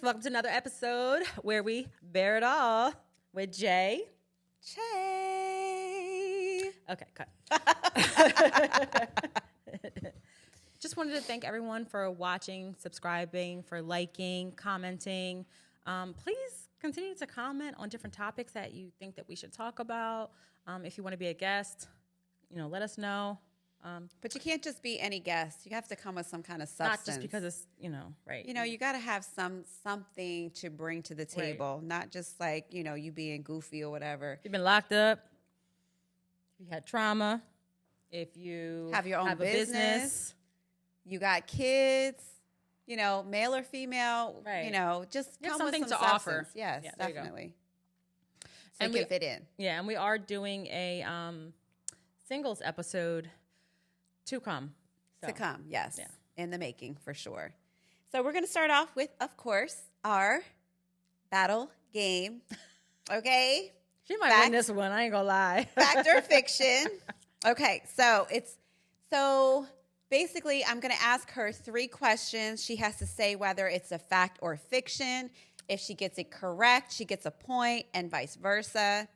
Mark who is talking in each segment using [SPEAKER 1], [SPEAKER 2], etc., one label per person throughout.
[SPEAKER 1] Welcome to another episode where we bear it all with Jay. Okay, cut. Just wanted to thank everyone for watching, subscribing, for liking, commenting. Please continue to comment on different topics that you think that we should talk about. If you want to be a guest, let us know.
[SPEAKER 2] But you can't just be any guest. You have to come with some kind of substance.
[SPEAKER 1] Not just because it's, right.
[SPEAKER 2] You got to have something to bring to the table, right. Not just like, you being goofy or whatever.
[SPEAKER 1] If you've been locked up, if you had trauma, if you
[SPEAKER 2] have your own
[SPEAKER 1] business,
[SPEAKER 2] you got kids, male or female,
[SPEAKER 1] right.
[SPEAKER 2] Just come
[SPEAKER 1] something
[SPEAKER 2] with some
[SPEAKER 1] to
[SPEAKER 2] substance.
[SPEAKER 1] offer.
[SPEAKER 2] Yes,
[SPEAKER 1] yeah,
[SPEAKER 2] definitely. So
[SPEAKER 1] and
[SPEAKER 2] you can fit in.
[SPEAKER 1] Yeah, and we are doing a singles episode to come.
[SPEAKER 2] To come, yes.
[SPEAKER 1] Yeah.
[SPEAKER 2] In the making, for sure. So we're going to start off with, of course, our battle game. Okay?
[SPEAKER 1] She might win this one. I ain't going to lie.
[SPEAKER 2] Fact or fiction. Okay, so basically I'm going to ask her 3 questions. She has to say whether it's a fact or fiction. If she gets it correct, she gets a point, and vice versa.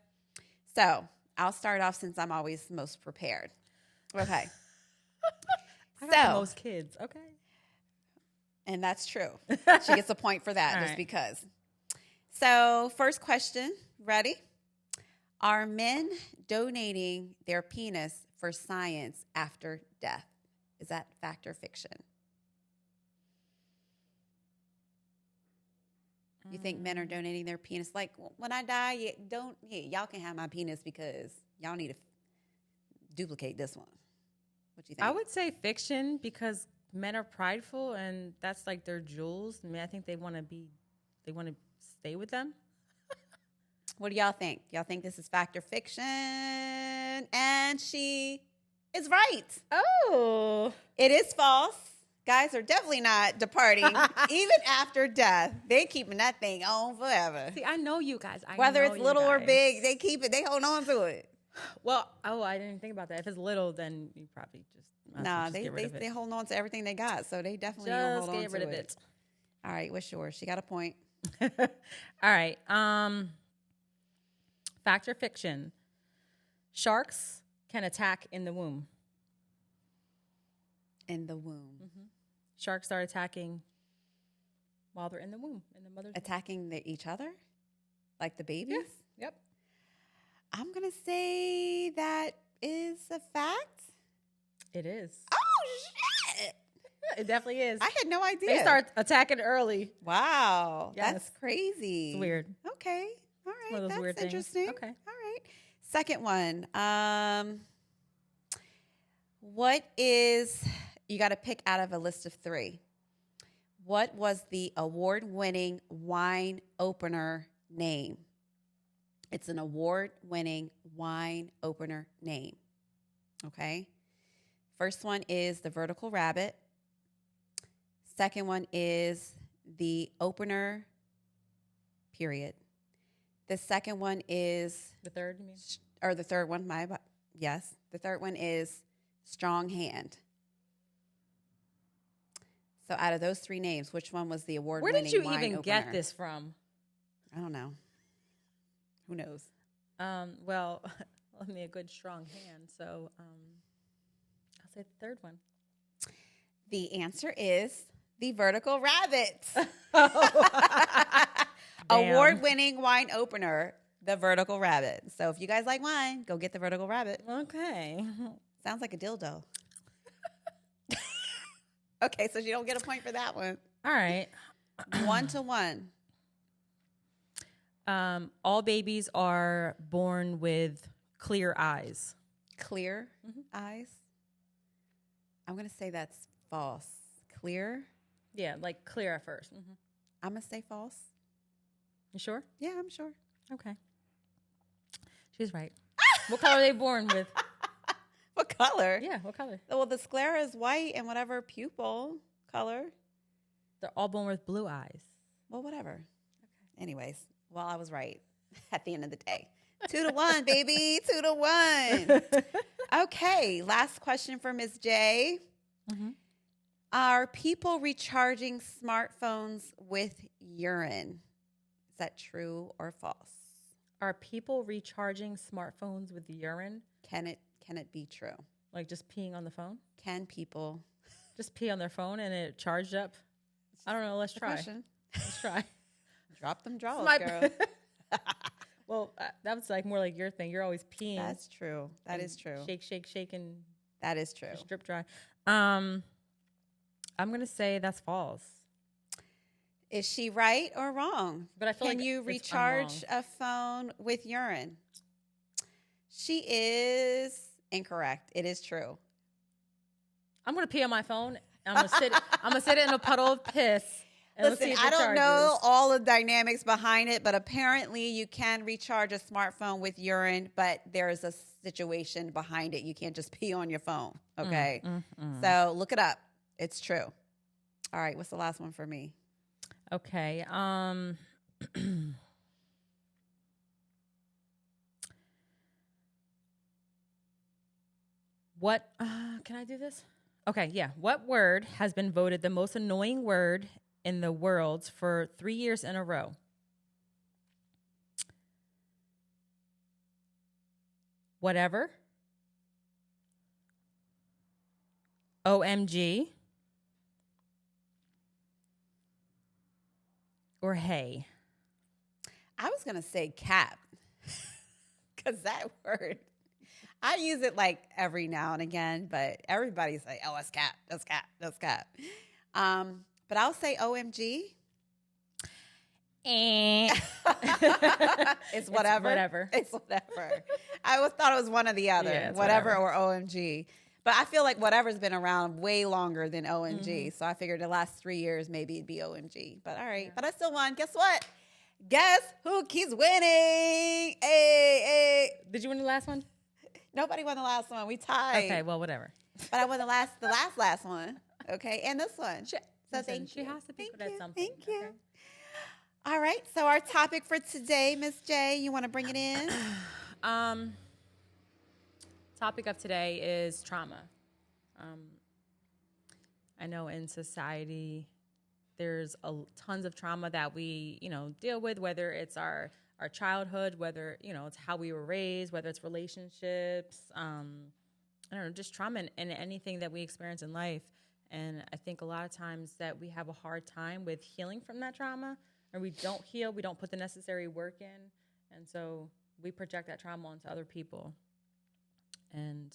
[SPEAKER 2] So I'll start off since I'm always most prepared. Okay.
[SPEAKER 1] I got the most kids. Okay.
[SPEAKER 2] And that's true. She gets a point for that just because. So first question. Ready? Are men donating their penis for science after death? Is that fact or fiction? You think men are donating their penis? Like, when I die, y'all can have my penis because y'all need to duplicate this one. What do you think?
[SPEAKER 1] I would say fiction because men are prideful and that's like their jewels. I mean, I think they want to stay with them.
[SPEAKER 2] What do y'all think? Y'all think this is fact or fiction? And she is right.
[SPEAKER 1] Oh.
[SPEAKER 2] It is false. Guys are definitely not departing even after death. They're keeping that thing on forever.
[SPEAKER 1] See, I know you guys.
[SPEAKER 2] Whether it's little or big, they keep it. They hold on to it.
[SPEAKER 1] Well, I didn't think about that. If it's little, then you probably
[SPEAKER 2] they hold on to everything they got, so they definitely
[SPEAKER 1] just
[SPEAKER 2] hold on to
[SPEAKER 1] get rid of it.
[SPEAKER 2] All right, what's yours? She got a point.
[SPEAKER 1] All right. Fact or fiction? Sharks can attack in the womb.
[SPEAKER 2] In the womb.
[SPEAKER 1] Mm-hmm. Sharks are attacking while they're in the womb, in the mother's
[SPEAKER 2] attacking each other, like the babies.
[SPEAKER 1] Yeah. Yep.
[SPEAKER 2] I'm gonna say that is a fact.
[SPEAKER 1] It is.
[SPEAKER 2] Oh shit!
[SPEAKER 1] It definitely is.
[SPEAKER 2] I had no idea.
[SPEAKER 1] They start attacking early.
[SPEAKER 2] Wow,
[SPEAKER 1] yes.
[SPEAKER 2] That's crazy.
[SPEAKER 1] It's weird.
[SPEAKER 2] Okay, all right,
[SPEAKER 1] one of those
[SPEAKER 2] that's
[SPEAKER 1] weird
[SPEAKER 2] interesting.
[SPEAKER 1] Things. Okay,
[SPEAKER 2] all right. Second one. What is? You got to pick out of a list of 3. What was the award-winning wine opener name? It's an award-winning wine opener name. Okay. First one is the Vertical Rabbit. Second one is the opener, period. The second one is...
[SPEAKER 1] The third, you mean?
[SPEAKER 2] Or the third one, yes. The third one is Strong Hand. So out of those 3 names, which one was the award-winning wine opener?
[SPEAKER 1] Where did you even get this from?
[SPEAKER 2] I don't know. Who knows?
[SPEAKER 1] Well, I mean, a good strong hand. So I'll say the third one.
[SPEAKER 2] The answer is the Vertical Rabbit. Award-winning wine opener, the Vertical Rabbit. So if you guys like wine, go get the Vertical Rabbit.
[SPEAKER 1] Okay.
[SPEAKER 2] Sounds like a dildo. Okay, so you don't get a point for that one.
[SPEAKER 1] All right.
[SPEAKER 2] 1-1.
[SPEAKER 1] All babies are born with clear eyes.
[SPEAKER 2] Clear eyes? I'm going to say that's false. Clear?
[SPEAKER 1] Yeah, like clear at first. Mm-hmm.
[SPEAKER 2] I'm going to say false.
[SPEAKER 1] You sure?
[SPEAKER 2] Yeah, I'm sure.
[SPEAKER 1] Okay. She's right. What color are they born with?
[SPEAKER 2] What color?
[SPEAKER 1] Yeah, what color?
[SPEAKER 2] Well, the sclera is white and whatever pupil color.
[SPEAKER 1] They're all born with blue eyes.
[SPEAKER 2] Well, whatever. Okay. Anyways, well, I was right at the end of the day. 2-1, baby. 2-1. Okay, last question for Ms. J. Mm-hmm. Are people recharging smartphones with urine? Is that true or false?
[SPEAKER 1] Are people recharging smartphones with urine?
[SPEAKER 2] Can it be true?
[SPEAKER 1] Like just peeing on the phone?
[SPEAKER 2] Can people
[SPEAKER 1] Just pee on their phone and it charged up? I don't know. Let's try.
[SPEAKER 2] question?
[SPEAKER 1] Let's try.
[SPEAKER 2] Drop them draws,
[SPEAKER 1] My-
[SPEAKER 2] girl.
[SPEAKER 1] Well, that was like more like your thing. You're always peeing.
[SPEAKER 2] That's true. That is true.
[SPEAKER 1] Shake, shake, shake, and
[SPEAKER 2] That is true.
[SPEAKER 1] just drip dry. I'm gonna say that's false.
[SPEAKER 2] Is she right or wrong?
[SPEAKER 1] But I feel
[SPEAKER 2] Can
[SPEAKER 1] like
[SPEAKER 2] you
[SPEAKER 1] I'm
[SPEAKER 2] recharge a phone with urine? She is incorrect. It is true.
[SPEAKER 1] I'm gonna pee on my phone. I'm gonna sit. I'm gonna sit in a puddle of piss. And let's see
[SPEAKER 2] Listen,
[SPEAKER 1] if it
[SPEAKER 2] I don't
[SPEAKER 1] charges.
[SPEAKER 2] know all the dynamics behind it, but apparently you can recharge a smartphone with urine, but there's a situation behind it. You can't just pee on your phone, okay? So look it up. It's true. All right, what's the last one for me?
[SPEAKER 1] Okay. What? Can I do this? Okay, yeah. What word has been voted the most annoying word in the world for 3 years in a row? Whatever. OMG. Or hey.
[SPEAKER 2] I was going to say cap because that word, I use it like every now and again, but everybody's like, oh, it's cap, that's cap, that's cap. But I'll say OMG. It's whatever.
[SPEAKER 1] Whatever.
[SPEAKER 2] It's whatever. I always thought it was one or the other,
[SPEAKER 1] Yeah, it's
[SPEAKER 2] whatever
[SPEAKER 1] whatever.
[SPEAKER 2] or OMG. But I feel like whatever's been around way longer than OMG. So I figured the last 3 years, maybe it'd be OMG. But all right.
[SPEAKER 1] Yeah.
[SPEAKER 2] But I still won. Guess what? Guess who keeps winning? Hey.
[SPEAKER 1] Did you win the last one?
[SPEAKER 2] Nobody won the last one. We tied.
[SPEAKER 1] Okay, well, whatever.
[SPEAKER 2] But I won the last one. Okay. And this one. So
[SPEAKER 1] Listen,
[SPEAKER 2] thank
[SPEAKER 1] she
[SPEAKER 2] you.
[SPEAKER 1] has to be
[SPEAKER 2] Thank
[SPEAKER 1] good at
[SPEAKER 2] you.
[SPEAKER 1] something.
[SPEAKER 2] Thank you.
[SPEAKER 1] okay?
[SPEAKER 2] All right. So our topic for today, Miss J, you want to bring it in?
[SPEAKER 1] Topic of today is trauma. I know in society there's tons of trauma that we, deal with, whether it's our childhood, whether, it's how we were raised, whether it's relationships, I don't know, just trauma in anything that we experience in life. And I think a lot of times that we have a hard time with healing from that trauma, or we don't heal, we don't put the necessary work in. And so we project that trauma onto other people. And,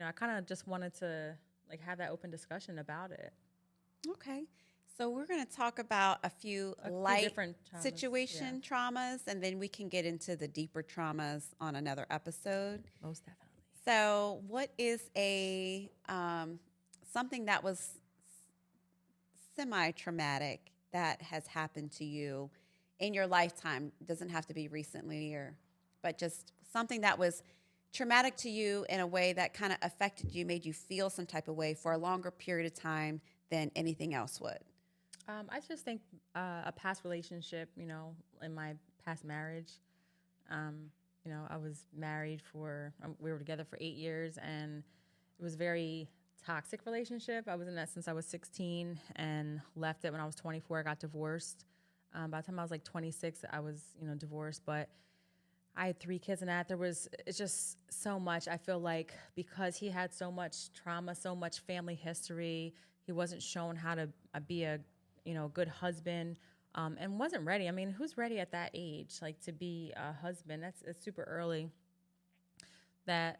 [SPEAKER 1] I kind of just wanted to have that open discussion about it.
[SPEAKER 2] Okay. So we're going to talk about a few light
[SPEAKER 1] different traumas,
[SPEAKER 2] situation traumas, and then we can get into the deeper traumas on another episode.
[SPEAKER 1] Most definitely.
[SPEAKER 2] So what is a something that was semi-traumatic that has happened to you in your lifetime? It doesn't have to be recently, but just something that was traumatic to you in a way that kind of affected you, made you feel some type of way for a longer period of time than anything else would.
[SPEAKER 1] I just think a past relationship, in my past marriage, I was married we were together for 8 years, and it was a very toxic relationship. I was in that since I was 16 and left it when I was 24. I got divorced. By the time I was like 26, I was, divorced, but I had 3 kids in that. It's just so much. I feel like because he had so much trauma, so much family history, he wasn't shown how to be a, good husband, and wasn't ready. I mean, who's ready at that age, to be a husband? It's super early. That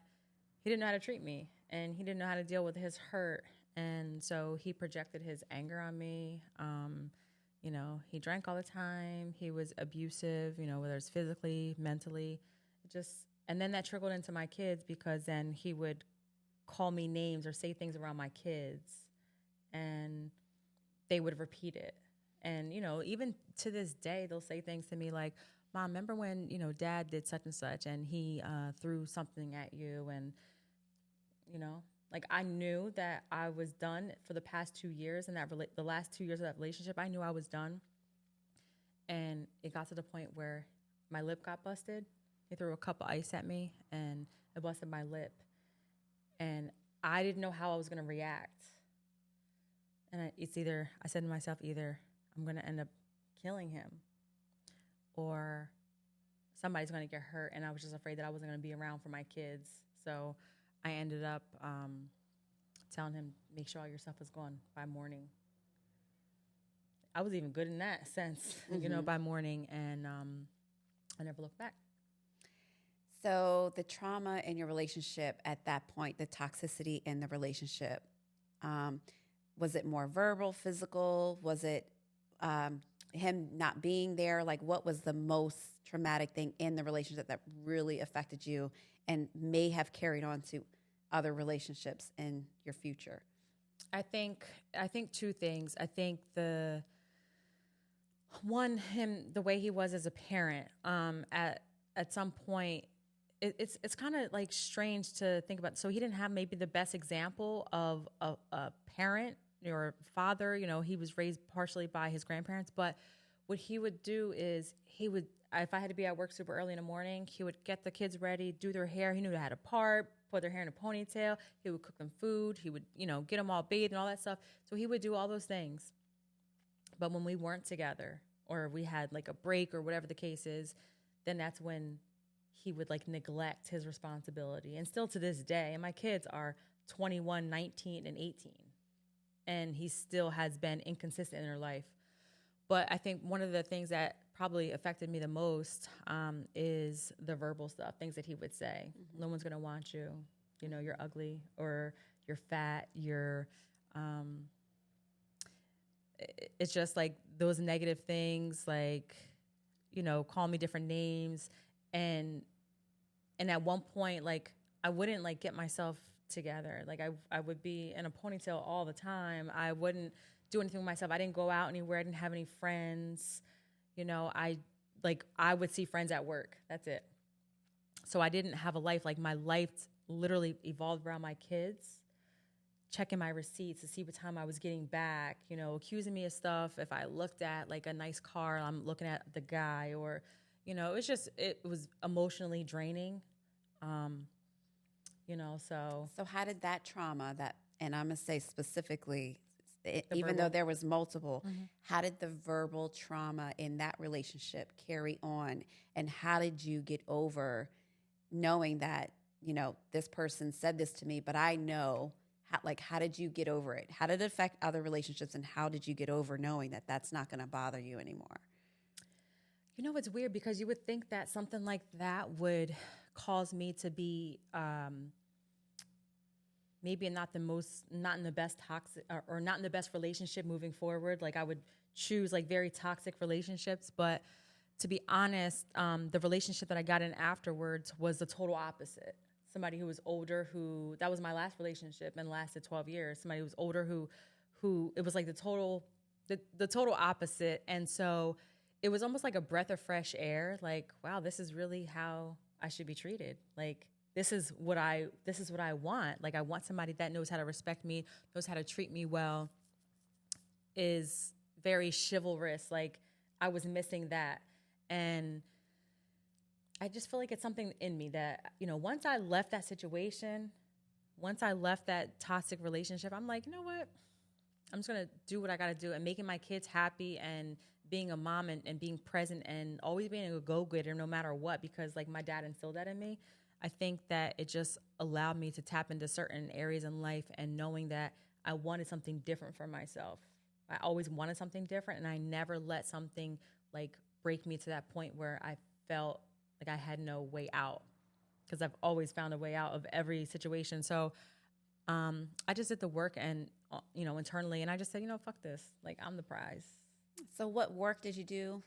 [SPEAKER 1] he didn't know how to treat me, and he didn't know how to deal with his hurt. And so he projected his anger on me. He drank all the time. He was abusive, whether it's physically, mentally, and then that trickled into my kids, because then he would call me names or say things around my kids, and they would repeat it. And, even to this day, they'll say things to me like, Mom, remember when, Dad did such and such, and he threw something at you, and, I knew that I was done for the past 2 years, and the last 2 years of that relationship, I knew I was done. And it got to the point where my lip got busted. He threw a cup of ice at me, and it busted my lip. And I didn't know how I was going to react. And I said to myself, either I'm going to end up killing him or somebody's going to get hurt. And I was just afraid that I wasn't going to be around for my kids. So I ended up telling him, make sure all your stuff is gone by morning. I was even good in that sense, by morning. And I never looked back.
[SPEAKER 2] So the trauma in your relationship at that point, the toxicity in the relationship, was it more verbal, physical? Was it him not being there? Like, what was the most traumatic thing in the relationship that really affected you and may have carried on to other relationships in your future?
[SPEAKER 1] I think two things. I think the way he was as a parent, at some point, it's kind of like strange to think about. So he didn't have maybe the best example of a parent or father. He was raised partially by his grandparents, but what he would do is if I had to be at work super early in the morning, he would get the kids ready, do their hair. He knew how to part, put their hair in a ponytail. He would cook them food. He would, get them all bathed and all that stuff. So he would do all those things. But when we weren't together or we had like a break or whatever the case is, then that's when he would like neglect his responsibility. And still to this day, and my kids are 21, 19, and 18. And he still has been inconsistent in their life. But I think one of the things that probably affected me the most is the verbal stuff, things that he would say. Mm-hmm. No one's going to want you. You're ugly or you're fat. It's just like those negative things, like, call me different names. And at one point, like, I wouldn't like get myself together. Like I would be in a ponytail all the time. I wouldn't do anything with myself. I didn't go out anywhere. I didn't have any friends. I would see friends at work. That's it. So I didn't have a life. Like my life literally evolved around my kids, checking my receipts to see what time I was getting back, accusing me of stuff. If I looked at like a nice car, I'm looking at the guy or, it was emotionally draining. So
[SPEAKER 2] how did that trauma and I'm going to say specifically, even though there was multiple, mm-hmm. How did the verbal trauma in that relationship carry on? And how did you get over knowing that, this person said this to me, but I know, how did you get over it? How did it affect other relationships? And how did you get over knowing that that's not going to bother you anymore?
[SPEAKER 1] It's weird because you would think that something like that would cause me to be maybe not in the best toxic or not in the best relationship moving forward. Like I would choose like very toxic relationships, but to be honest, the relationship that I got in afterwards was the total opposite. Somebody who was older, that was my last relationship and lasted 12 years. Somebody who was older who it was like the total opposite. And so it was almost like a breath of fresh air. Like, wow, this is really how I should be treated. Like, this is what I want. Like, I want somebody that knows how to respect me, knows how to treat me well, is very chivalrous. Like, I was missing that. And I just feel like it's something in me that, once I left that situation, once I left that toxic relationship, I'm like, you know what? I'm just going to do what I got to do, and making my kids happy and being a mom and being present and always being a go-getter no matter what, because like my dad instilled that in me. I think that it just allowed me to tap into certain areas in life and knowing that I wanted something different for myself. I always wanted something different, and I never let something like break me to that point where I felt like I had no way out, because I've always found a way out of every situation. So I just did the work and, internally, and I just said, fuck this. Like, I'm the prize.
[SPEAKER 2] So what work did you do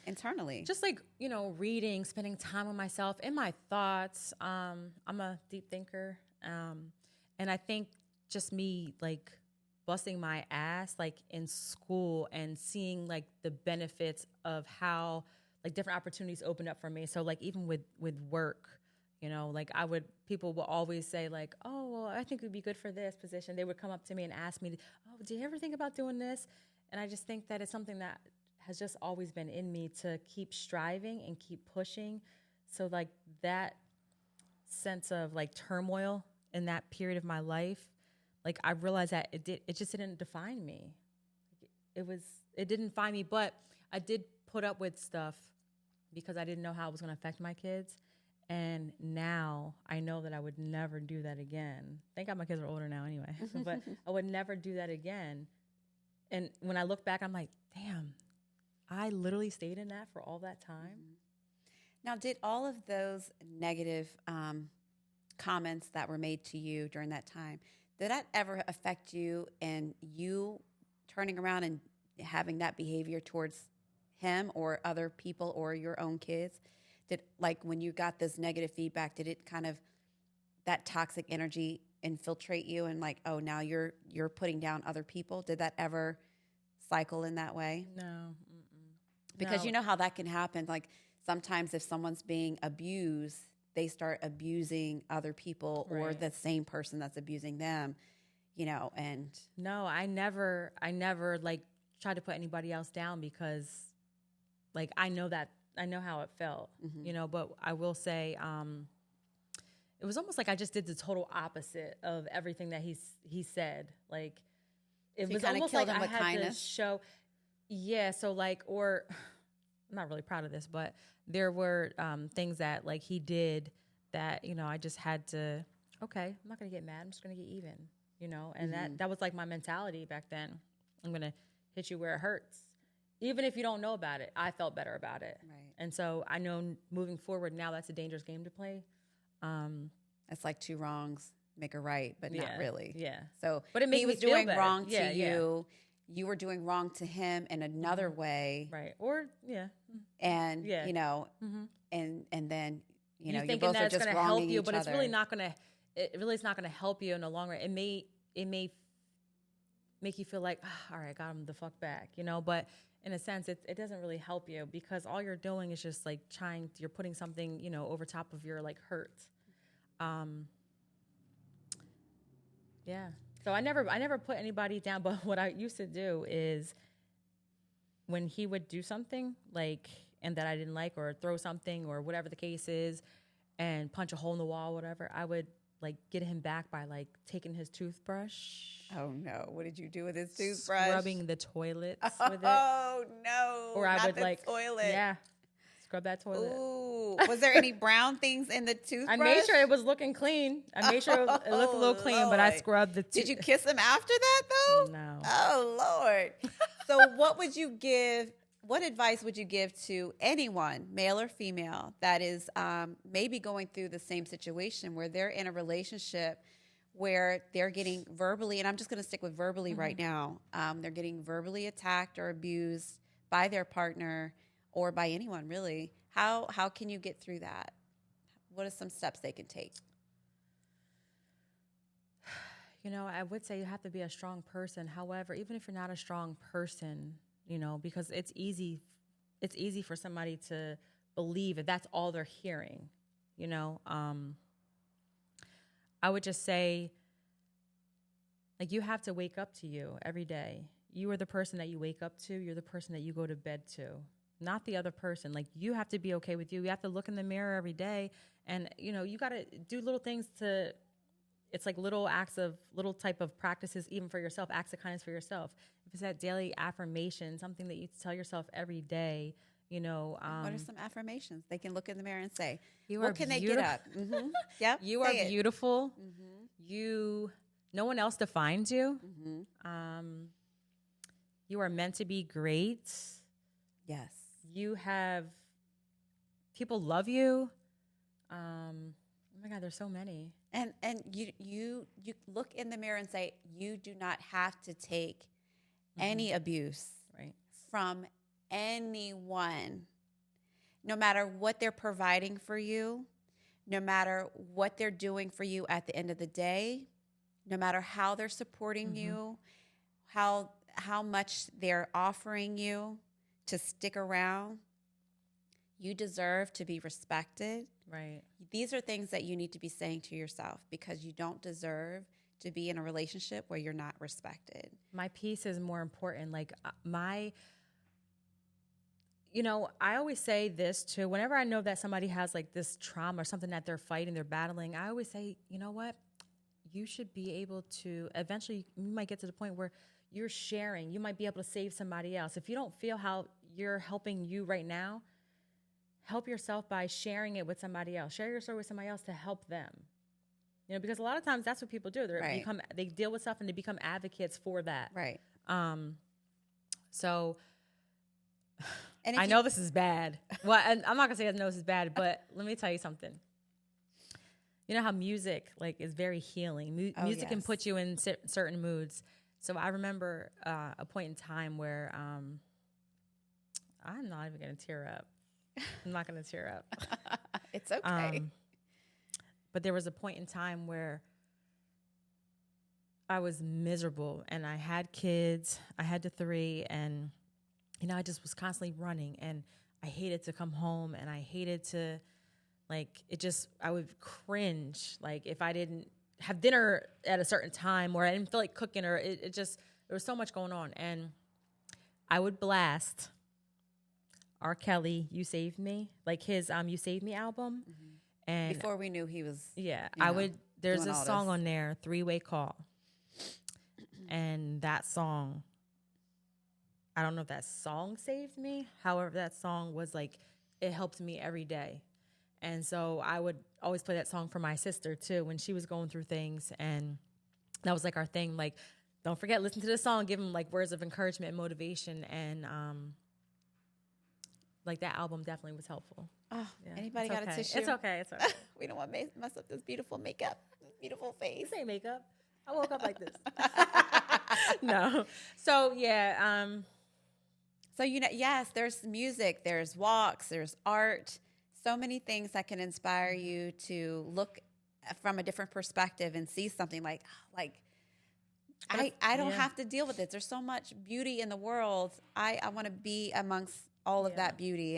[SPEAKER 2] internally?
[SPEAKER 1] Just like, reading, spending time with myself in my thoughts. I'm a deep thinker. And I think just me like busting my ass like in school and seeing like the benefits of how like different opportunities opened up for me. So like even with work, like people will always say like, oh, well, I think it would be good for this position. They would come up to me and ask me, oh, do you ever think about doing this? And I just think that it's something that has just always been in me to keep striving and keep pushing. So like that sense of like turmoil in that period of my life like I realized that it just didn't define me. It didn't define me, but I did put up with stuff because I didn't know how it was going to affect my kids. And now I know that I would never do that again. Thank God my kids are older now anyway, but I would never do that again. And when I look back, I'm like, damn, I literally stayed in that for all that time.
[SPEAKER 2] Now, did all of those negative comments that were made to you during that time, did that ever affect you and you turning around and having that behavior towards him or other people or your own kids? Did, like, when you got this negative feedback, did it kind of, that toxic energy infiltrate you and like, oh, now you're putting down other people? Did that ever cycle in that way?
[SPEAKER 1] No.
[SPEAKER 2] Because
[SPEAKER 1] No.
[SPEAKER 2] you know how that can happen. Like, sometimes if someone's being abused, they start abusing other people or
[SPEAKER 1] Right.
[SPEAKER 2] the same person that's abusing them, you know, and
[SPEAKER 1] No, I never like tried to put anybody else down because like I know how it felt, you know, but I will say, it was almost like I just did the total opposite of everything that he said. Like it
[SPEAKER 2] So
[SPEAKER 1] was
[SPEAKER 2] you kinda
[SPEAKER 1] almost
[SPEAKER 2] killed
[SPEAKER 1] like
[SPEAKER 2] him
[SPEAKER 1] I
[SPEAKER 2] with
[SPEAKER 1] had
[SPEAKER 2] kindness?
[SPEAKER 1] to show, yeah. So like, or I'm not really proud of this, but there were things that like he did that, you know, I just had to, okay, I'm not going to get mad. I'm just going to get even, you know? And that was like my mentality back then. I'm going to hit you where it hurts. Even if you don't know about it, I felt better about it.
[SPEAKER 2] Right.
[SPEAKER 1] And so I know moving forward now that's a dangerous game to play.
[SPEAKER 2] it's like two wrongs make a right, but not really.
[SPEAKER 1] Yeah.
[SPEAKER 2] So
[SPEAKER 1] But it made
[SPEAKER 2] he
[SPEAKER 1] me
[SPEAKER 2] was
[SPEAKER 1] feel
[SPEAKER 2] doing
[SPEAKER 1] better.
[SPEAKER 2] wrong
[SPEAKER 1] Yeah,
[SPEAKER 2] to
[SPEAKER 1] yeah.
[SPEAKER 2] you. You were doing wrong to him in another way.
[SPEAKER 1] Right. Or, yeah.
[SPEAKER 2] And,
[SPEAKER 1] Yeah.
[SPEAKER 2] you know, and then, you know, you're
[SPEAKER 1] thinking
[SPEAKER 2] both
[SPEAKER 1] that
[SPEAKER 2] are
[SPEAKER 1] it's
[SPEAKER 2] just
[SPEAKER 1] going to
[SPEAKER 2] wronging
[SPEAKER 1] help you,
[SPEAKER 2] each
[SPEAKER 1] but it's
[SPEAKER 2] other.
[SPEAKER 1] really not going to. It really is not going to help you in the long run. It may make you feel like, all right, got him the fuck back, you know. But in a sense, it doesn't really help you because all you're doing is just like you're putting something, you know, over top of your like hurt. Yeah. So I never put anybody down. But what I used to do is when he would do something like and that I didn't like or throw something or whatever the case is and punch a hole in the wall, whatever, I would like get him back by like taking his toothbrush.
[SPEAKER 2] Oh no! What did you do with his toothbrush?
[SPEAKER 1] Scrubbing the toilets with it.
[SPEAKER 2] Oh no!
[SPEAKER 1] Or I
[SPEAKER 2] not
[SPEAKER 1] would
[SPEAKER 2] the
[SPEAKER 1] like
[SPEAKER 2] toilet.
[SPEAKER 1] Yeah. Scrub that toilet.
[SPEAKER 2] Ooh, was there any brown things in the toothbrush?
[SPEAKER 1] I made sure it was looking clean. I made sure it looked a little clean, but I
[SPEAKER 2] Lord.
[SPEAKER 1] scrubbed the
[SPEAKER 2] Did you kiss him after that though?
[SPEAKER 1] No.
[SPEAKER 2] Oh Lord. So what would you give? What advice would you give to anyone, male or female, that is maybe going through the same situation where they're in a relationship where they're getting verbally, and I'm just going to stick with verbally right now, they're getting verbally attacked or abused by their partner or by anyone really. How can you get through that? What are some steps they can take?
[SPEAKER 1] You know, I would say you have to be a strong person. However, even if you're not a strong person, you know, because it's easy for somebody to believe that that's all they're hearing, you know. I would just say, like, you have to wake up to you every day. You are the person that you wake up to. You're the person that you go to bed to, not the other person. Like, you have to be okay with you. You have to look in the mirror every day. And, you know, you got to do little things to, it's like little type of practices, even for yourself, acts of kindness for yourself. If it's that daily affirmation, something that you tell yourself every day, you know.
[SPEAKER 2] What are some affirmations they can look in the mirror and say?
[SPEAKER 1] You
[SPEAKER 2] what
[SPEAKER 1] are
[SPEAKER 2] can they get up? Mm-hmm. Yep.
[SPEAKER 1] You are beautiful. No one else defines you. You are meant to be great.
[SPEAKER 2] Yes.
[SPEAKER 1] People love you. Oh my God, there's so many.
[SPEAKER 2] And you look in the mirror and say, you do not have to take any abuse from anyone, no matter what they're providing for you, no matter what they're doing for you at the end of the day, no matter how they're supporting you, how much they're offering you to stick around. You deserve to be respected.
[SPEAKER 1] Right.
[SPEAKER 2] These are things that you need to be saying to yourself because you don't deserve to be in a relationship where you're not respected.
[SPEAKER 1] My peace is more important. Like I always say this too. Whenever I know that somebody has like this trauma or something that they're fighting, they're battling, I always say, you know what? you should be able to eventually, you might get to the point where you're sharing. You might be able to save somebody else. If you don't feel how you're helping you right now, help yourself by sharing it with somebody else. Share your story with somebody else to help them. You know, because a lot of times that's what people do. They deal with stuff and they become advocates for that.
[SPEAKER 2] Right.
[SPEAKER 1] So
[SPEAKER 2] And
[SPEAKER 1] I know this is bad. Well, and I'm not gonna say I know this is bad, but let me tell you something. You know how music is very healing. Music can put you in certain moods. So I remember a point in time where I'm not even gonna tear up. I'm not gonna tear up.
[SPEAKER 2] It's okay.
[SPEAKER 1] But there was a point in time where I was miserable, and I had kids. I had the 3, and I just was constantly running, and I hated to come home, and I hated to, I would cringe, if I didn't have dinner at a certain time, or I didn't feel like cooking, or there was so much going on, and I would blast R. Kelly, "You Saved Me," his "You Saved Me" album, and
[SPEAKER 2] before we knew he was,
[SPEAKER 1] there's a song on there, "Three-Way Call," and that song, I don't know if that song saved me. However, that song was it helped me every day. And so I would always play that song for my sister too when she was going through things. And that was our thing. Don't forget, listen to this song, give them words of encouragement and motivation. And that album definitely was helpful.
[SPEAKER 2] Oh, yeah. Anybody got a tissue?
[SPEAKER 1] It's okay. It's okay.
[SPEAKER 2] We don't want to mess up this beautiful makeup, this beautiful face.
[SPEAKER 1] This ain't makeup. I woke up like this. No. So yeah.
[SPEAKER 2] So yes, there's music, there's walks, there's art, so many things that can inspire you to look from a different perspective and see something I don't have to deal with it. There's so much beauty in the world. I want to be amongst all of that beauty,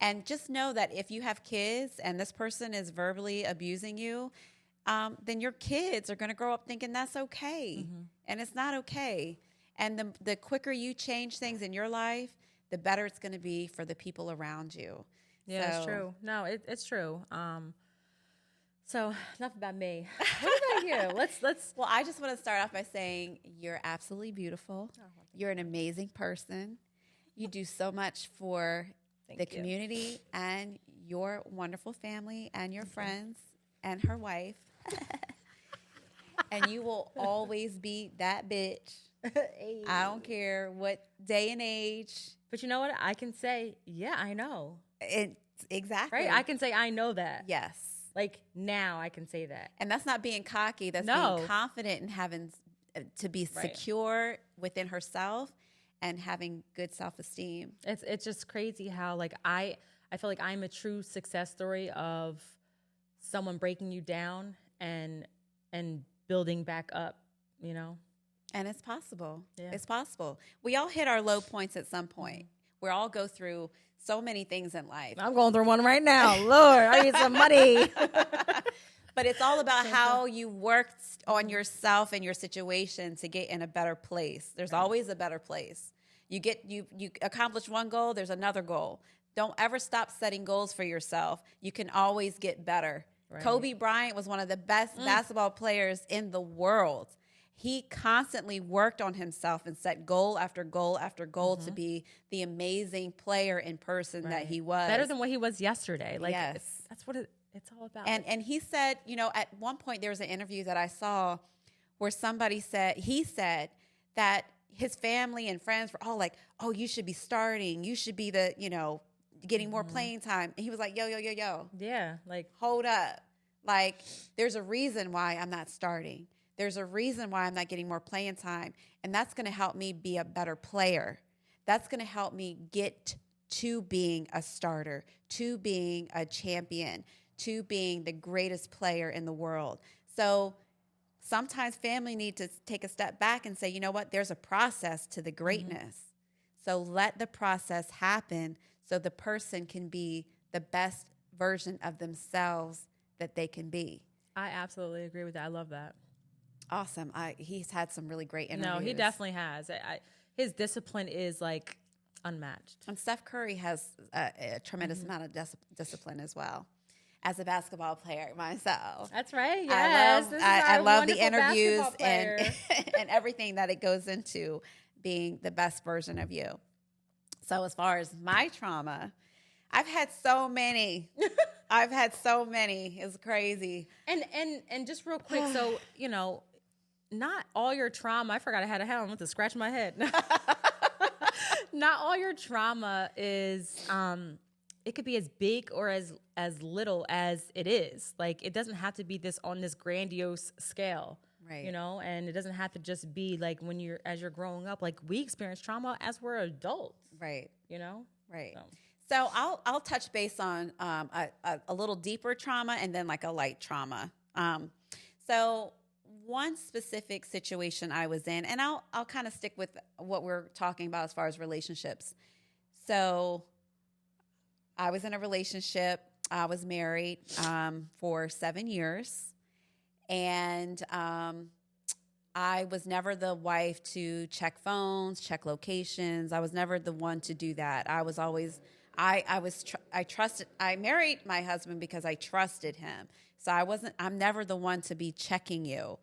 [SPEAKER 2] and just know that if you have kids and this person is verbally abusing you, then your kids are going to grow up thinking that's okay, and it's not okay. And the quicker you change things in your life, the better it's going to be for the people around you.
[SPEAKER 1] Yeah, it's true. No, it's true. So enough about me. What about you? Let's.
[SPEAKER 2] Well, I just want to start off by saying you're absolutely beautiful. Oh, you're an amazing person. You do so much for the community and your wonderful family and your friends and her wife. And you will always be that bitch. Hey. I don't care what day and age.
[SPEAKER 1] But you know what? I can say, yeah, I know.
[SPEAKER 2] Exactly.
[SPEAKER 1] Right? I can say I know that.
[SPEAKER 2] Yes.
[SPEAKER 1] Now I can say that.
[SPEAKER 2] And that's not being cocky. That's being confident and having to be secure within herself and having good self-esteem.
[SPEAKER 1] It's just crazy how I feel like I'm a true success story of someone breaking you down and building back up,
[SPEAKER 2] And it's possible. Yeah. It's possible. We all hit our low points at some point. We all go through so many things in life.
[SPEAKER 1] I'm going through one right now. Lord, I need some money.
[SPEAKER 2] But it's all about how you worked on yourself and your situation to get in a better place. There's always a better place. You accomplish one goal, there's another goal. Don't ever stop setting goals for yourself. You can always get better. Right. Kobe Bryant was one of the best basketball players in the world. He constantly worked on himself and set goal after goal after goal to be the amazing player in person that he was.
[SPEAKER 1] Better than what he was yesterday.
[SPEAKER 2] Yes.
[SPEAKER 1] That's what it's all about.
[SPEAKER 2] And he said, at one point there was an interview that I saw where he said that his family and friends were all like, oh, you should be starting. You should be getting more playing time. And he was like, yo.
[SPEAKER 1] Yeah.
[SPEAKER 2] Hold up. There's a reason why I'm not starting. There's a reason why I'm not getting more playing time. And that's going to help me be a better player. That's going to help me get to being a starter, to being a champion, to being the greatest player in the world. So sometimes family need to take a step back and say, you know what? There's a process to the greatness. So let the process happen so the person can be the best version of themselves that they can be.
[SPEAKER 1] I absolutely agree with that. I love that.
[SPEAKER 2] Awesome. He's had some really great interviews.
[SPEAKER 1] No, he definitely has. His discipline is unmatched.
[SPEAKER 2] And Steph Curry has a tremendous amount of discipline as well. as a basketball player myself.
[SPEAKER 1] That's right. Yes.
[SPEAKER 2] I love the
[SPEAKER 1] wonderful
[SPEAKER 2] interviews
[SPEAKER 1] basketball
[SPEAKER 2] and
[SPEAKER 1] player.
[SPEAKER 2] and everything that it goes into being the best version of you. So as far as my trauma, I've had so many. I've had so many. It's crazy.
[SPEAKER 1] And just real quick, so not all your trauma. I forgot I had a helmet to scratch my head. Not all your trauma is. It could be as big or as little as it is. Like, it doesn't have to be on this grandiose scale.
[SPEAKER 2] Right.
[SPEAKER 1] And it doesn't have to just be like as you're growing up. Like, we experience trauma as we're adults.
[SPEAKER 2] Right. Right. So I'll touch base on a little deeper trauma and then like a light trauma. So one specific situation I was in, and I'll kind of stick with what we're talking about as far as relationships. So I was in a relationship. I was married for 7 years, and I was never the wife to check phones, check locations. I was never the one to do that. I was always I trusted. I married my husband because I trusted him. So I'm never the one to be checking you.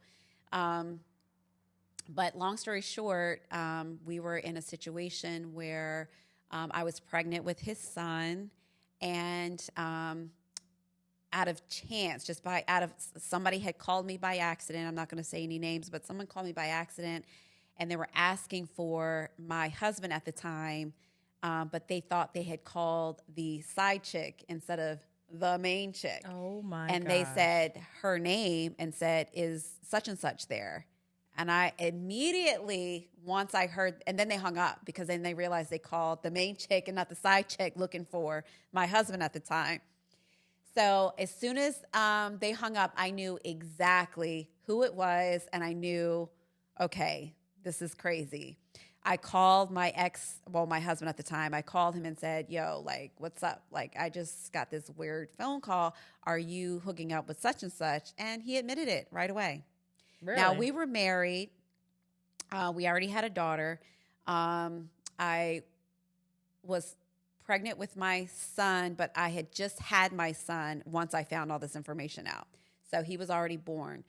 [SPEAKER 2] But long story short, we were in a situation where I was pregnant with his son, and out of chance, somebody had called me by accident. I'm not going to say any names, but someone called me by accident, and they were asking for my husband at the time, but they thought they had called the side chick instead of the main chick.
[SPEAKER 1] Oh my!
[SPEAKER 2] And they said her name and said, "Is such and such there?" And I immediately, once I heard, and then they hung up because then they realized they called the main chick and not the side chick looking for my husband at the time. So as soon as they hung up, I knew exactly who it was, and I knew, okay, this is crazy. I called my husband at the time. I called him and said, yo, like, what's up? Like, I just got this weird phone call. Are you hooking up with such and such? And he admitted it right away.
[SPEAKER 1] Really?
[SPEAKER 2] Now, we were married. We already had a daughter. I was pregnant with my son, but I had just had my son once I found all this information out. So he was already born.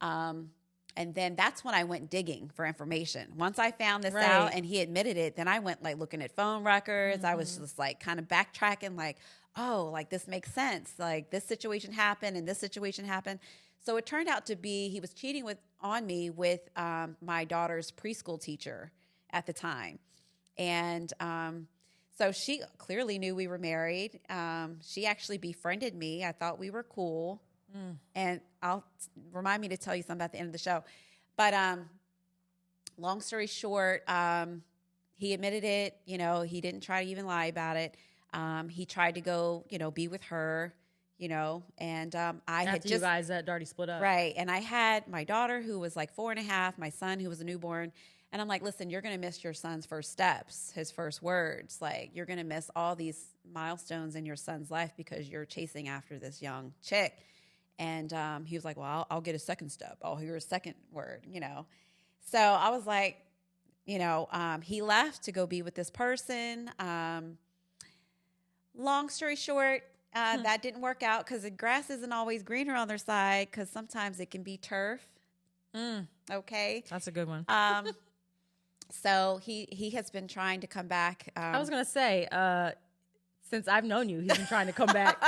[SPEAKER 2] And then that's when I went digging for information. Once I found this out and he admitted it, then I went like looking at phone records. Mm-hmm. I was just like kind of backtracking like, oh, like this makes sense. Like this situation happened and this situation happened. So it turned out to be he was cheating on me with my daughter's preschool teacher at the time. And so she clearly knew we were married. She actually befriended me. I thought we were cool. And I'll remind me to tell you something at the end of the show. But long story short, he admitted it. He didn't try to even lie about it. He tried to go, be with her, and I had just...
[SPEAKER 1] you guys had already split up.
[SPEAKER 2] Right. And I had my daughter who was like 4.5, my son who was a newborn. And I'm like, listen, you're going to miss your son's first steps, his first words. Like, you're going to miss all these milestones in your son's life because you're chasing after this young chick. And he was like, well, I'll get a second step. I'll hear a second word, So I was like, he left to go be with this person. Long story short, that didn't work out because the grass isn't always greener on their side because sometimes it can be turf. Okay.
[SPEAKER 1] That's a good one.
[SPEAKER 2] So he has been trying to come back.
[SPEAKER 1] I was going to say, since I've known you, he's been trying to come back.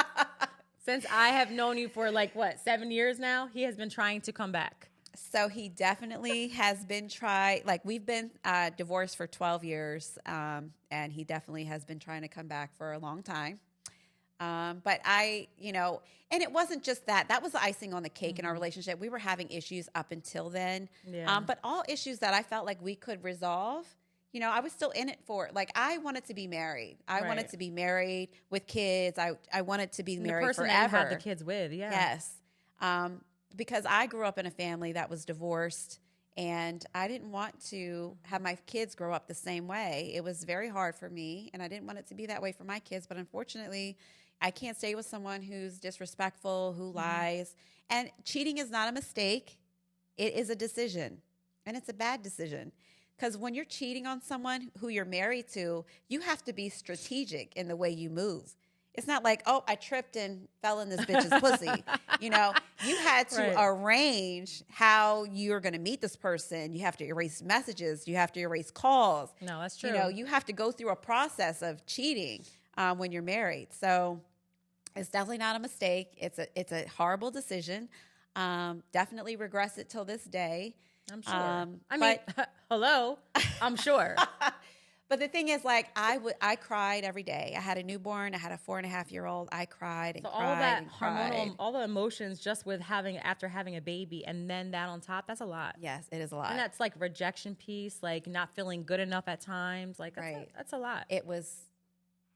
[SPEAKER 1] Since I have known you for 7 years now, he has been trying to come back.
[SPEAKER 2] So he definitely has been we've been divorced for 12 years, and he definitely has been trying to come back for a long time. But and it wasn't just that. That was the icing on the cake in our relationship. We were having issues up until then. Yeah. But all issues that I felt like we could resolve. I was still in it for it. Like, I wanted to be married. I wanted to be married with kids. I wanted to be married
[SPEAKER 1] the person
[SPEAKER 2] forever.
[SPEAKER 1] That you had the kids with, yeah.
[SPEAKER 2] Yes. Because I grew up in a family that was divorced, and I didn't want to have my kids grow up the same way. It was very hard for me, and I didn't want it to be that way for my kids. But unfortunately, I can't stay with someone who's disrespectful, who lies. And cheating is not a mistake. It is a decision, and it's a bad decision. Because when you're cheating on someone who you're married to, you have to be strategic in the way you move. It's not like, oh, I tripped and fell in this bitch's pussy. You know, you had to
[SPEAKER 1] Right.
[SPEAKER 2] arrange how you're going to meet this person. You have to erase messages. You have to erase calls.
[SPEAKER 1] No, that's true.
[SPEAKER 2] You know, you have to go through a process of cheating when you're married. So it's definitely not a mistake. It's a horrible decision. Definitely regrets it till this day.
[SPEAKER 1] I'm sure. I mean, hello, I'm sure.
[SPEAKER 2] But the thing is, like, I cried every day. I had a newborn. I had a 4.5-year-old. I cried and
[SPEAKER 1] So
[SPEAKER 2] cried
[SPEAKER 1] all that
[SPEAKER 2] and cried.
[SPEAKER 1] hormonal, all the emotions just with after having a baby, and then that on top, that's a lot.
[SPEAKER 2] Yes, it is a lot.
[SPEAKER 1] And that's like rejection piece, like not feeling good enough at times. Like that's a lot.
[SPEAKER 2] It was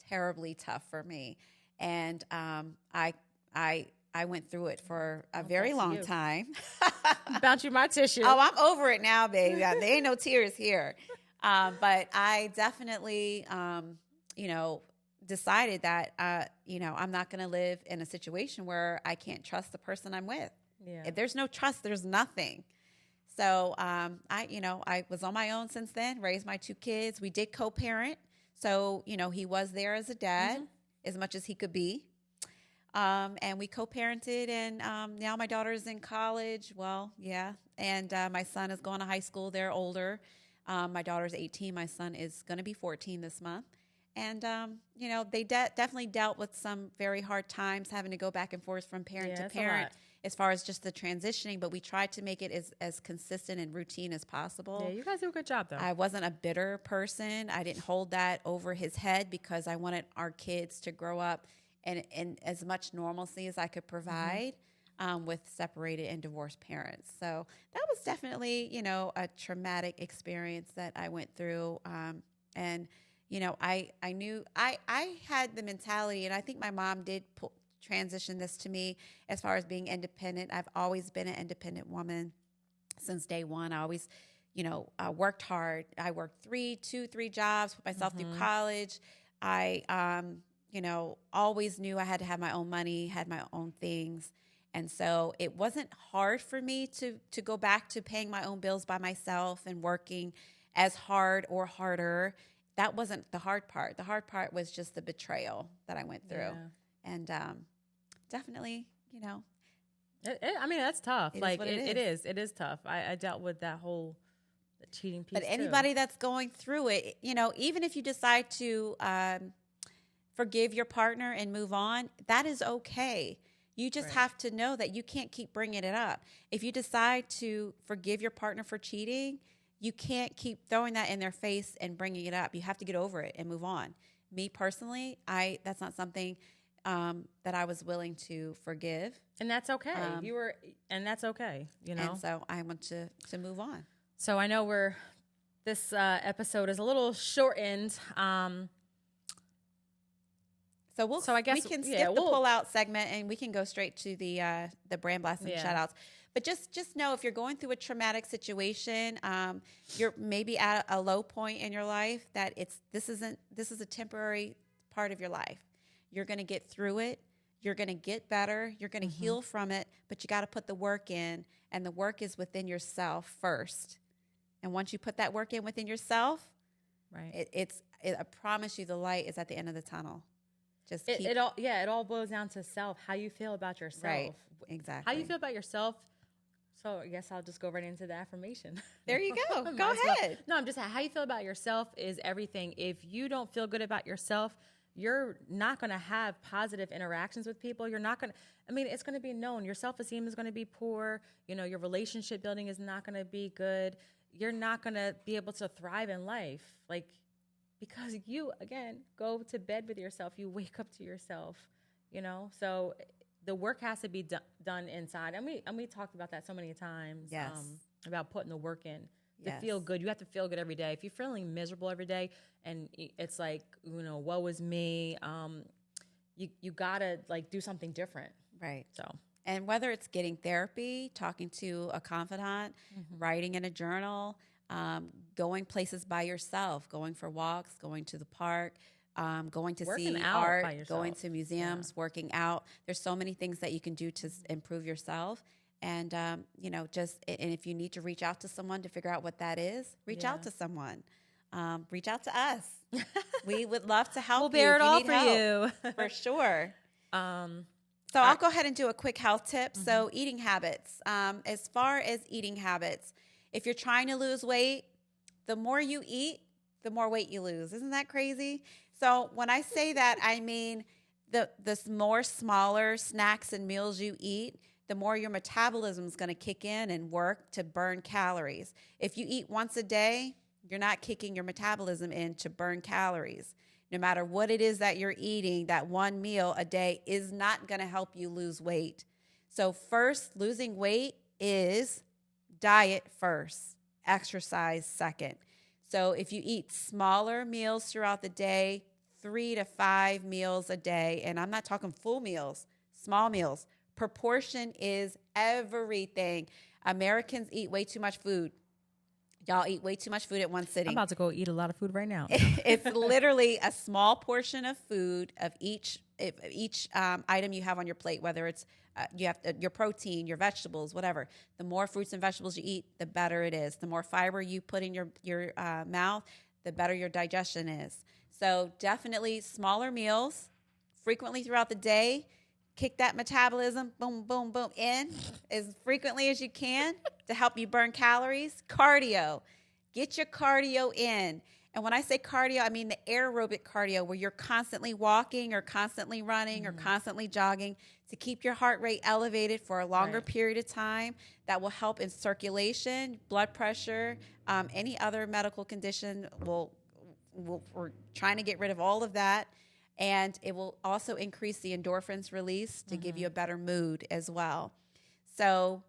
[SPEAKER 2] terribly tough for me, and I went through it for a very long time.
[SPEAKER 1] Bounce you my tissue.
[SPEAKER 2] Oh, I'm over it now, baby. There ain't no tears here. But I definitely, decided that, I'm not going to live in a situation where I can't trust the person I'm with.
[SPEAKER 1] Yeah.
[SPEAKER 2] If there's no trust, there's nothing. So, I was on my own since then, raised my 2 kids. We did co-parent. So, he was there as a dad as much as he could be. And we co-parented, and now my daughter's in college. Well, yeah. And my son is going to high school. They're older. My daughter's 18. My son is going to be 14 this month. And, they definitely dealt with some very hard times having to go back and forth from parent to parent as far as just the transitioning. But we tried to make it as consistent and routine as possible.
[SPEAKER 1] Yeah, you guys do a good job, though.
[SPEAKER 2] I wasn't a bitter person. I didn't hold that over his head because I wanted our kids to grow up in as much normalcy as I could provide. With separated and divorced parents. So that was definitely, a traumatic experience that I went through. And, I knew I had the mentality, and I think my mom did transition this to me as far as being independent. I've always been an independent woman since day one. I always, worked hard. I worked 3 jobs, put myself through college. I, always knew I had to have my own money, had my own things. And so it wasn't hard for me to go back to paying my own bills by myself and working as hard or harder. That wasn't the hard part. The hard part was just the betrayal that I went through. Yeah. And definitely,
[SPEAKER 1] that's tough.
[SPEAKER 2] It is.
[SPEAKER 1] It is tough. I dealt with that whole cheating piece.
[SPEAKER 2] But anybody that's going through it, even if you decide to forgive your partner and move on, that is okay. You just have to know that you can't keep bringing it up. If you decide to forgive your partner for cheating, you can't keep throwing that in their face and bringing it up. You have to get over it and move on. Me personally, that's not something that I was willing to forgive.
[SPEAKER 1] And that's okay. And that's okay,
[SPEAKER 2] And so I want to move on.
[SPEAKER 1] So I know this episode is a little shortened.
[SPEAKER 2] So I guess we can skip the pull-out segment and we can go straight to the brand blast and shout-outs. But just know if you're going through a traumatic situation, you're maybe at a low point in your life, that this is a temporary part of your life. You're going to get through it. You're going to get better. You're going to heal from it, but you got to put the work in, and the work is within yourself first. And once you put that work in within yourself,
[SPEAKER 1] right,
[SPEAKER 2] I promise you the light is at the end of the tunnel. Just
[SPEAKER 1] it all boils down to self. How you feel about yourself.
[SPEAKER 2] Right. Exactly.
[SPEAKER 1] How you feel about yourself. So I guess I'll just go right into the affirmation.
[SPEAKER 2] There you go. Go ahead.
[SPEAKER 1] No, I'm just saying, how you feel about yourself is everything. If you don't feel good about yourself, you're not going to have positive interactions with people. You're not going to, it's going to be known. Your self-esteem is going to be poor. Your relationship building is not going to be good. You're not going to be able to thrive in life. Because you, again, go to bed with yourself. You wake up to yourself, So the work has to be done inside. And we talked about that so many times.
[SPEAKER 2] Yes.
[SPEAKER 1] About putting the work in to feel good. You have to feel good every day. If you're feeling miserable every day and it's like, woe is me, you got to do something different.
[SPEAKER 2] Right.
[SPEAKER 1] So.
[SPEAKER 2] And whether it's getting therapy, talking to a confidant, writing in a journal, going places by yourself, going for walks, going to the park, going to see art, going to museums, working out. There's so many things that you can do to improve yourself. And, and if you need to reach out to someone to figure out what that is, reach out to someone. reach out to us. We would love to help
[SPEAKER 1] We'll bear
[SPEAKER 2] you
[SPEAKER 1] it
[SPEAKER 2] if
[SPEAKER 1] all
[SPEAKER 2] you
[SPEAKER 1] for
[SPEAKER 2] need help.
[SPEAKER 1] you.
[SPEAKER 2] For sure.
[SPEAKER 1] Um,
[SPEAKER 2] So I'll go ahead and do a quick health tip. So eating habits. As far as eating habits, if you're trying to lose weight, the more you eat, the more weight you lose. Isn't that crazy? So when I say that, I mean the more smaller snacks and meals you eat, the more your metabolism is going to kick in and work to burn calories. If you eat once a day, you're not kicking your metabolism in to burn calories. No matter what it is that you're eating, that one meal a day is not going to help you lose weight. So first, losing weight is diet first, exercise second. So if you eat smaller meals throughout the day, 3 to 5 meals a day, and I'm not talking full meals, small meals. Proportion is everything. Americans eat way too much food. Y'all eat way too much food at one sitting.
[SPEAKER 1] I'm about to go eat a lot of food right now.
[SPEAKER 2] It's literally a small portion of food of each item you have on your plate, whether it's you have your protein, your vegetables, whatever. The more fruits and vegetables you eat, the better it is. The more fiber you put in your mouth, the better your digestion is. So definitely smaller meals, frequently throughout the day. Kick that metabolism, boom, boom, boom, in as frequently as you can to help you burn calories. Cardio. Get your cardio in. And when I say cardio, I mean the aerobic cardio where you're constantly walking or constantly running or constantly jogging to keep your heart rate elevated for a longer period of time. That will help in circulation, blood pressure, any other medical condition. We're trying to get rid of all of that. And it will also increase the endorphins release to give you a better mood as well. So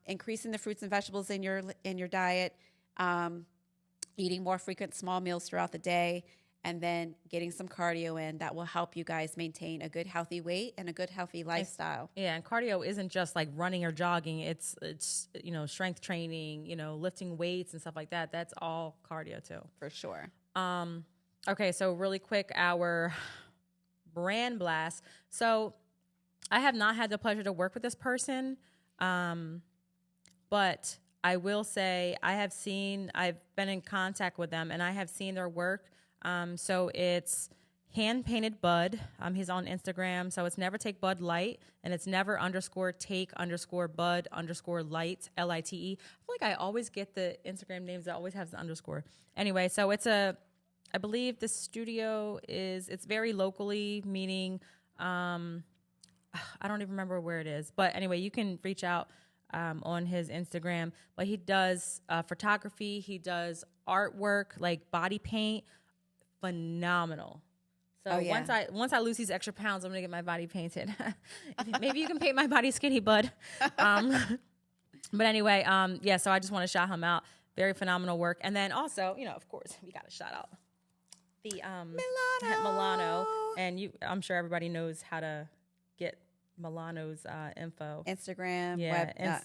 [SPEAKER 2] increasing the fruits and vegetables in your diet, eating more frequent small meals throughout the day, and then getting some cardio in that will help you guys maintain a good healthy weight and a good healthy lifestyle.
[SPEAKER 1] Yeah, and cardio isn't just like running or jogging. It's strength training, lifting weights and stuff like that. That's all cardio too.
[SPEAKER 2] For sure.
[SPEAKER 1] Okay, so really quick, our brand blast. So I have not had the pleasure to work with this person, but I will say I've been in contact with them and I have seen their work. So it's Hand Painted Bud. He's on Instagram. So it's Never Take Bud Light, and it's never _take_bud_light, LITE. I feel like I always get the Instagram names that always has the underscore. Anyway, so I believe the studio it's very locally, meaning I don't even remember where it is. But anyway, you can reach out on his Instagram. But he does photography. He does artwork, like body paint. Phenomenal. So once I lose these extra pounds, I'm going to get my body painted. Maybe you can paint my body skinny, bud. But anyway, so I just want to shout him out. Very phenomenal work. And then also, of course, we got to shout out the Milano, and I'm sure everybody knows how to get Milano's info.
[SPEAKER 2] Instagram,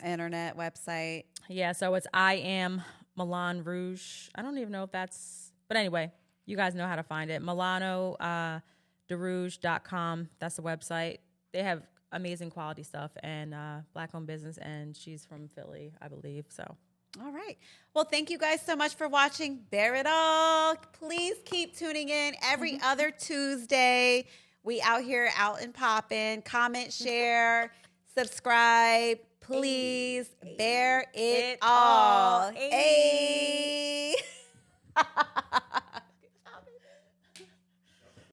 [SPEAKER 2] internet, website.
[SPEAKER 1] Yeah, so it's I am Milan Rouge. I don't even know if that's, but anyway, you guys know how to find it. MilanoDerouge.com. That's the website. They have amazing quality stuff and black-owned business, and she's from Philly, I believe. So.
[SPEAKER 2] All right. Well, thank you guys so much for watching. Bear it all. Please keep tuning in every other Tuesday. We out here, out and popping. Comment, share, subscribe. Please bear it all. Hey.